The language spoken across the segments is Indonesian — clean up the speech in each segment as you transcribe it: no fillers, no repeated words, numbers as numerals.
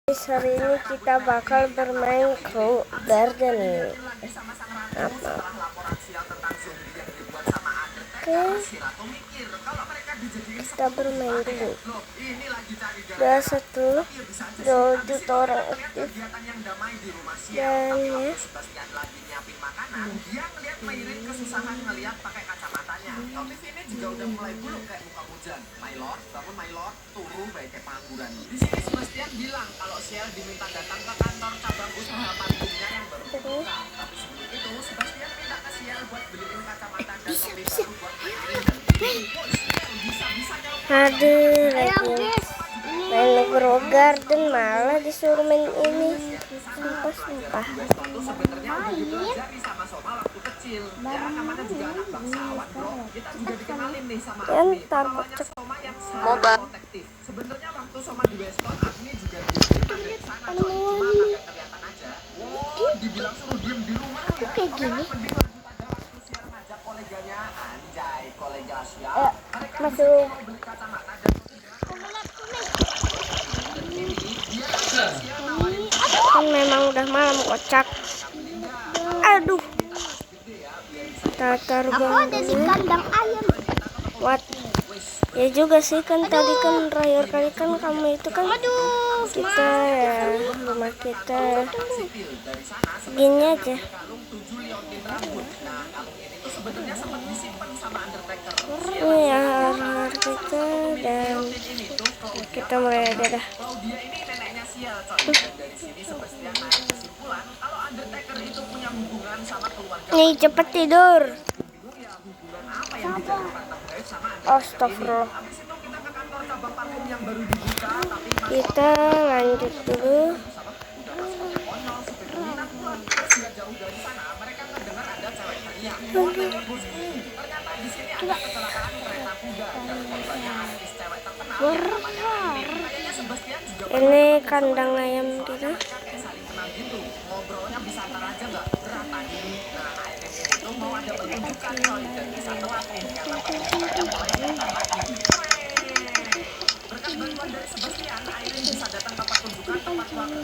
Hari ini kita bakal bermain Crow Garden. Oke, kita bermain dulu. Udah 1, 2 juta orang aktif. Dan ya, kesusahan ngelihat pakai kacamatanya. Topik ini juga udah mulai buluk kayak muka hujan. Mylord, bangun Mylord, turun baik kayak pengangguran. Di sini Sebastian bilang kalau Ciel diminta datang ke kantor cabang usaha parfumnya yang baru buka. Tapi sebelum itu Sebastian minta ke Ciel buat beliin kacamata dan topi baru buat mainin. aduh, lagi main Crow Garden malah disuruh main ini. Sumpah. Sebenarnya udah dipelajari sama Soma waktu kecil. Ya, namanya juga anak bangsawan, bro. Kita juga dikenalin nih sama Agni. Pengawalnya Soma yang sangat protektif. Sebenarnya waktu Soma di Weston, Agni juga diterima dari sana, coy. Cuma kagak kelihatan aja. Wow, dibilang suruh diem di rumah ya. Kayak gini. Mending lanjut aja waktu Ciel ngajak koleganya, anjay, kolega Ciel. Mereka Masuk. mau beli kacamata dan Kan memang udah malam, kocak. Aduh, tatar Ada di kandang ayam. What? Ya juga sih, kan tadi kan terakhir kali kan kamu itu kan kita ya, rumah kita gini aja. Ini ya rumah kita, dan kita mulai aja dah. Nih cepet tidur. Astagfirullah. Kita lanjut dulu. Ini kandang ayam kita. Ngobrolnya bisa antar aja nggak berat tadi. Nah, ARM itu mau ada pertunjukan coy, dan bisa telat nih karena pertunjukannya mulai bentar lagi. Berkat bantuan dari Sebastian, ARM bisa datang ke pertunjukan tepat waktu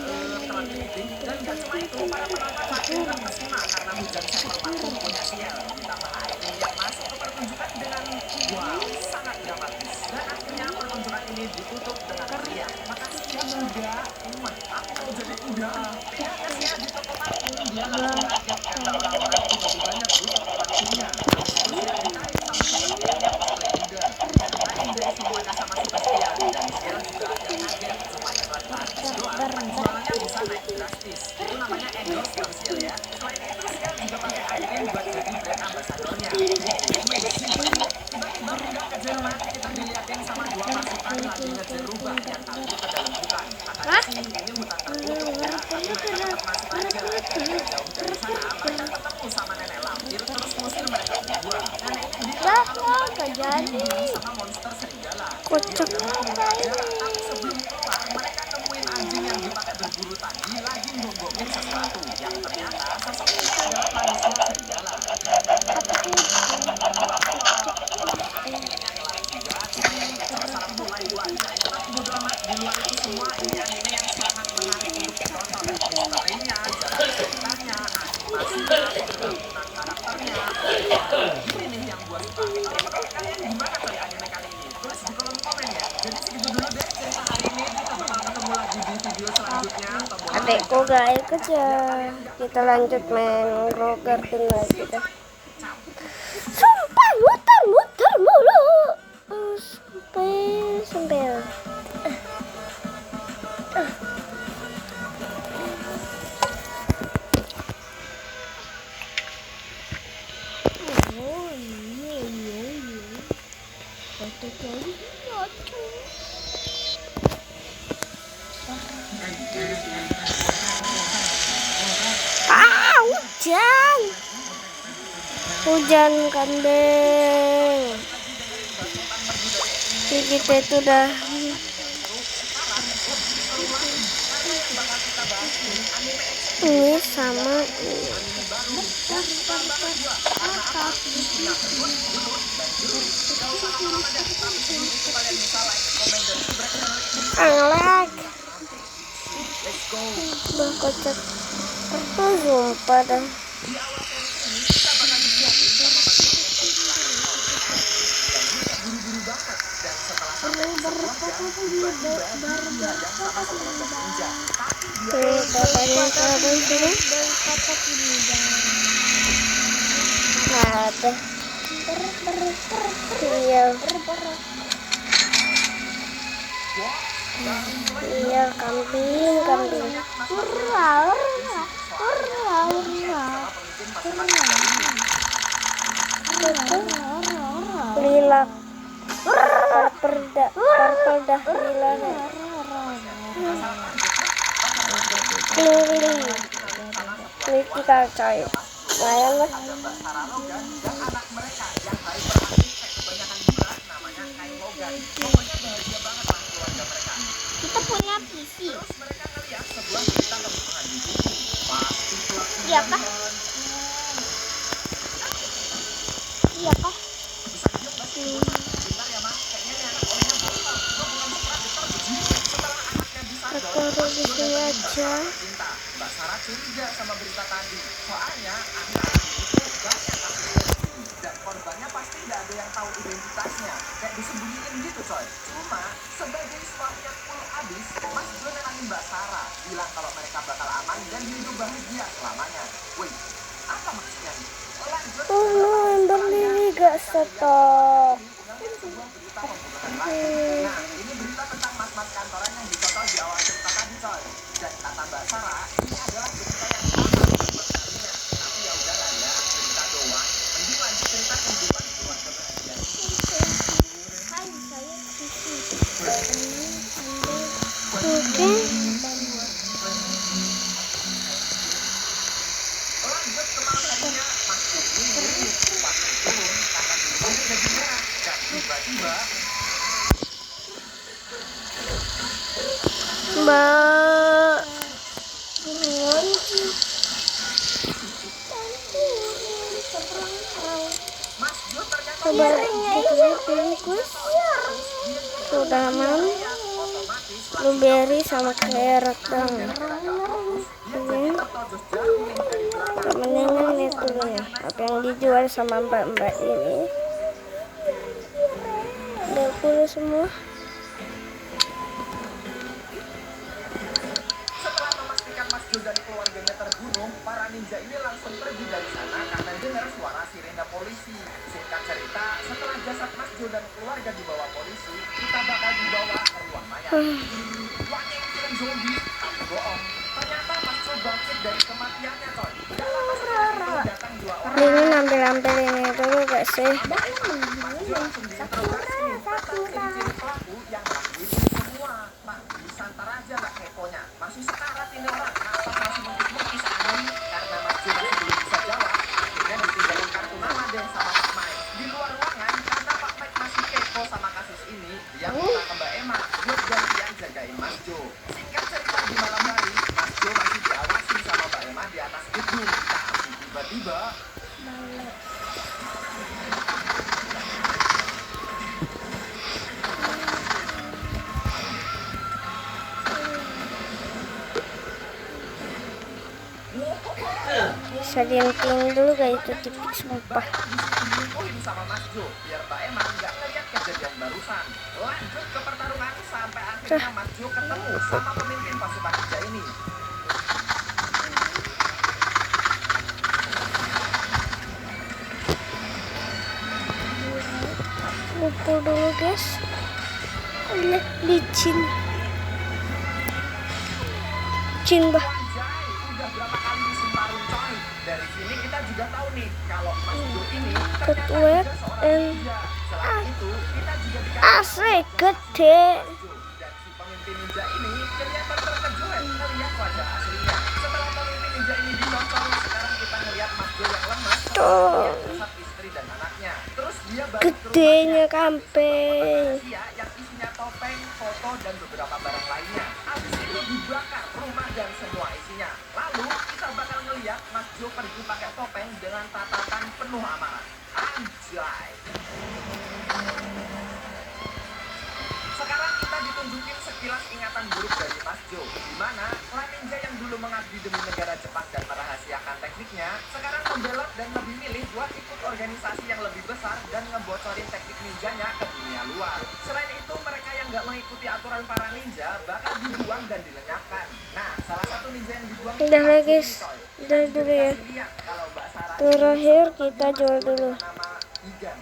telat meeting. Dan nggak cuma itu, para penonton makin terkesima karena hujan sampel parfum punya Ciel. Ditambah ARM yang masuk ke pertunjukan dengan wow, sangat dramatis. Dan akhirnya pertunjukan ini ditutup dengan meriah. Makasih ya muda. Aku mau jadi kuda. Ya, kasihan di toko parfum dia langsung kaget karena orang-orang itu lebih banyak beli toko parfumnya. Dia ditarik sama Sebastian yang cosplay kuda. Karena indah semuanya sama Sebastian dan Ciel juga agak kaget. Cuma iklan gratis doang, penjualannya bisa naik drastis. Itu namanya endorse dong Ciel ya. Selain itu Ciel juga pakai ARM buat jadi brand ambassadornya. Tiba-tiba pindah ke Jerman, kita dilihatin sama 2 pasukan lagi ngejar rubah yang kabur ke dalam hutan. Katanya sih ini hutan tertutup ya, tapi mereka tetap masuk aja. Jauh dari sana mereka ketemu sama nenek lampir terus ngusir mereka berdua. Neneknya bilang kalau hutan itu dilindungi sama monster serigala. Kocak. Tapi sebelum keluar mereka nemuin anjing yang dipakai berburu tadi lagi ngonggongin sesuatu yang ternyata sosok ini adalah manusia serigala. Mulai belajar, tapi bodo amat, di luar itu semua ini anime yang sangat menarik untuk ditonton. Story-nya, jalan ceritanya, animasinya, pembangunan karakternya. Ini nih yang gue suka. Menurut kalian gimana coy anime kali ini? Tulis di kolom komen ya. Jadi segitu dulu deh cerita hari ini. Kita bakal ketemu lagi di video selanjutnya. Adekku gak ikut ya. Kita lanjut main Crow Garden lagi dah. Sumpah muter mulu. Sampai hujan kambing. Kita itu udah ini sama ini. Like go. Bah kocak. Oh, sumpah dah. Di awal seri ini kita bakal disiapin sama Mas Bro yang kehilangan Tony. Dan ini kayak buru-buru banget. Dan setelah sampai di sebuah gang, tiba-tiba dia dihadang sama sekelompok ninja. Tapi dia Tuh, bapaknya ada sini. Ada. Iya. Iya, kambing. Lila. Purple dah lila. Critical coy. Lumayan lah. dan anak mereka yang hyperaktif kayak kebanyakan gula namanya Kai Logan. Pokoknya bahagia banget lah keluarga mereka. Kita punya PC. Terus mereka ngeliat sebuah berita kebutuhan di TV. Pasti pelakunya Iya kah? Iya kah? bisa diam gak sih? Bentar ya mas, kayaknya nih anak olehnya bocor. Lo bukan suka getar begini. Setelah anaknya disadar, Taruh di sini aja. cinta. Mbak Sarah curiga sama berita tadi. Soalnya akhir-akhir itu banyak kasus kayak gini. Dan korbannya pasti nggak ada yang tahu identitasnya. Kayak disembunyiin gitu coy. Cuma sebagai suami yang full abis, Mas Jo nenangin Mbak Sarah. Bilang kalau mereka bakal aman dan hidup bahagia selamanya. Wait, apa maksudnya nih? Lanjut. Oh no, ember lili gak stop. Sebuah berita pembunuhan lagi. Nah, ini berita tentang mas-mas kantoran yang dicocol di awal cerita tadi coy. Dan kata Mbak Sarah, ini adalah berita yang sama buat kalian. Tapi ya udahlah ya, cerita doang. Mending lanjut cerita kehidupan keluarga bahagia. Oke. Lanjut ke malam harinya, Mas Jo ini waktu turun karena di rumah jadi merah. Dan tiba-tiba Mbak. Mas Jo ternyata Coba diklik kuis. Sudah aman. otomatis Blueberry sama carrot dong. Oke. Temennya lihat dulu ya. Apa yang dijual sama mbak-mbak ini. Udah puluh semua. Setelah memastikan Mas Jo dan keluarganya terbunuh, para ninja ini langsung pergi dari sana karena dengar suara sirene polisi. Singkat cerita, setelah jasad Mas Jo dan keluarga dibawa polisi, kita bakal dibawa ke ruang mayat. Wah, yang film zombie, tapi bohong. Ternyata Mas Jo bangkit dari kematiannya, coy. Gak lama setelah itu datang dua orang. Ini ambil ini dulu gak sih? Mas Jo langsung diinterogasi tentang ciri-ciri pelaku yang ngelakuin ini semua. Pak, disantar aja nggak keponya. Masih sekarat ini orang. Kenapa masih mengkis-mengkis aneh? Karena Mas Jo masih belum bisa jawab. Akhirnya ditinggalin kartu nama deh sama Pak Mike. Di luar ruangan, karena Pak Mike masih kepo sama kasus ini, dia minta ke Mbak Emma buat gantian jagain Mas Jo. Singkat cerita di malam hari, Mas Jo masih diawasi sama Mbak Emma di atas gedung. Tapi tiba-tiba Bisa diinting dulu gak itu tipik sumpah. diselingkuhin sama Mas Jo biar Mbak Emma nggak ngeliat kejadian barusan. Lanjut ke pertarungan sampai akhirnya Mas Jo ketemu sama pemimpin pasukan ninja ini. Ngumpul dulu guys. Lihat licin. Licin bah. Anjay, udah berapa kali disimparin coy. Dari sini kita juga tahu nih kalau Mas Jo ini ternyata Ketuet juga seorang and ninja. Selain itu, kita juga dikasih asik gede. dan si pemimpin ninja ini kelihatan terkejut melihat wajah aslinya. Setelah pemimpin ninja ini dinonton, sekarang kita ngeliat Mas Jo yang lemas Tuh. bersama istri dan anaknya. Terus dia balik ke Gedenya rumahnya, kampeng. rahasia yang isinya topeng, foto, dan beberapa barang lainnya. Habis itu dibakar rumah dan semua isinya. Lalu kita bakal ngeliat Mas Jo pergi pakai topeng dengan tatapan penuh amarah. Anjay. Sekarang kita ditunjukin sekilas ingatan buruk dari Mas Jo, di mana Ninja dulu mengabdi demi negara Jepang dan merahasiakan tekniknya, sekarang membelot dan lebih milih buat ikut organisasi yang lebih besar dan ngebocorin teknik ninjanya ke dunia luar. Selain itu, mereka yang nggak mengikuti aturan para ninja bakal dibuang dan dilenyapkan. Nah, salah satu ninja yang dibuang Udah lah guys, udah dulu ya. lihat kalau Mbak Sarah Terakhir kita jual dulu. nama Igan.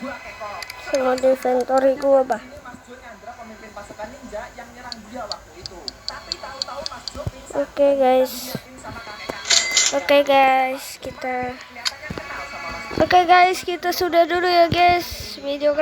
Gua kekok. Semua di inventory gua bah. Ini Mas Jo nyandra pemimpin pasukan ninja yang nyerang dia waktu itu. Tapi tahu-tahu Mas Jo pingsan. Oke guys. Diliatin sama kakek-kakek. Oke guys, kita Kelihatannya kenal sama Mas Jo. Oke guys, kita sudah dulu ya guys video kali